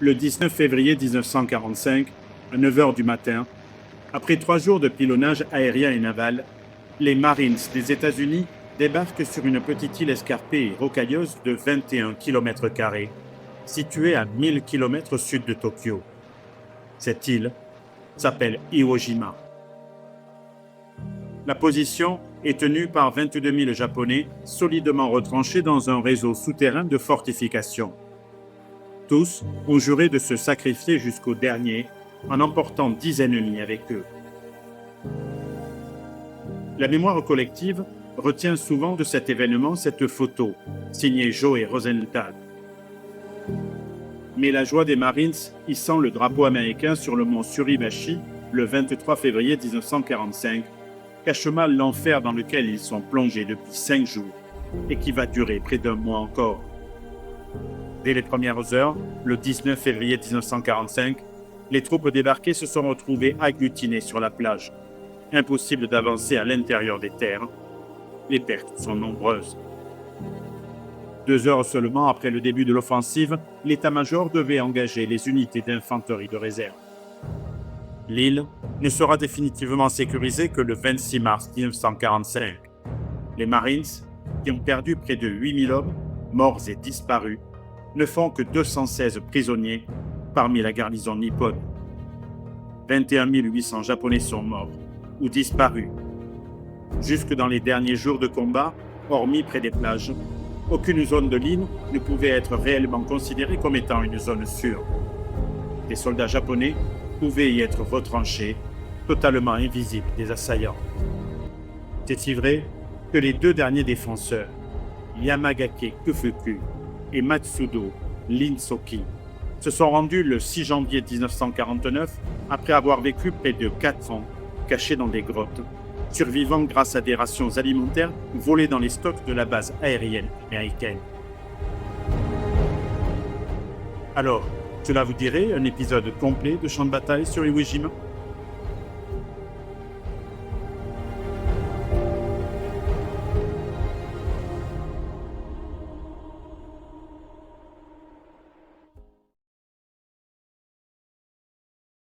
Le 19 février 1945, à 9 heures du matin, après 3 jours de pilonnage aérien et naval, les Marines des États-Unis débarquent sur une petite île escarpée et rocailleuse de 21 km², située à 1000 km au sud de Tokyo. Cette île s'appelle Iwo Jima. La position est tenue par 22 000 Japonais solidement retranchés dans un réseau souterrain de fortifications. Tous ont juré de se sacrifier jusqu'au dernier en emportant 10 ennemis avec eux. La mémoire collective retient souvent de cet événement cette photo, signée Joe Rosenthal. Mais la joie des Marines hissant le drapeau américain sur le mont Suribachi le 23 février 1945 cache mal l'enfer dans lequel ils sont plongés depuis 5 jours et qui va durer près d'1 mois encore. Dès les premières heures, le 19 février 1945, les troupes débarquées se sont retrouvées agglutinées sur la plage. Impossible d'avancer à l'intérieur des terres. Les pertes sont nombreuses. 2 heures seulement après le début de l'offensive, l'état-major devait engager les unités d'infanterie de réserve. L'île ne sera définitivement sécurisée que le 26 mars 1945. Les Marines, qui ont perdu près de 8000 hommes, morts et disparus, ne font que 216 prisonniers parmi la garnison nippone. 21 800 Japonais sont morts ou disparus. Jusque dans les derniers jours de combat, hormis près des plages, aucune zone de l'île ne pouvait être réellement considérée comme étant une zone sûre. Les soldats japonais pouvaient y être retranchés, totalement invisibles des assaillants. C'est si vrai que les 2 derniers défenseurs, Yamagake Kufuku et Matsudo Linsoki, se sont rendus le 6 janvier 1949 après avoir vécu près de 4 ans cachés dans des grottes, survivant grâce à des rations alimentaires volées dans les stocks de la base aérienne américaine. Alors, cela vous dirait un épisode complet de Champ de bataille sur Iwo Jima ?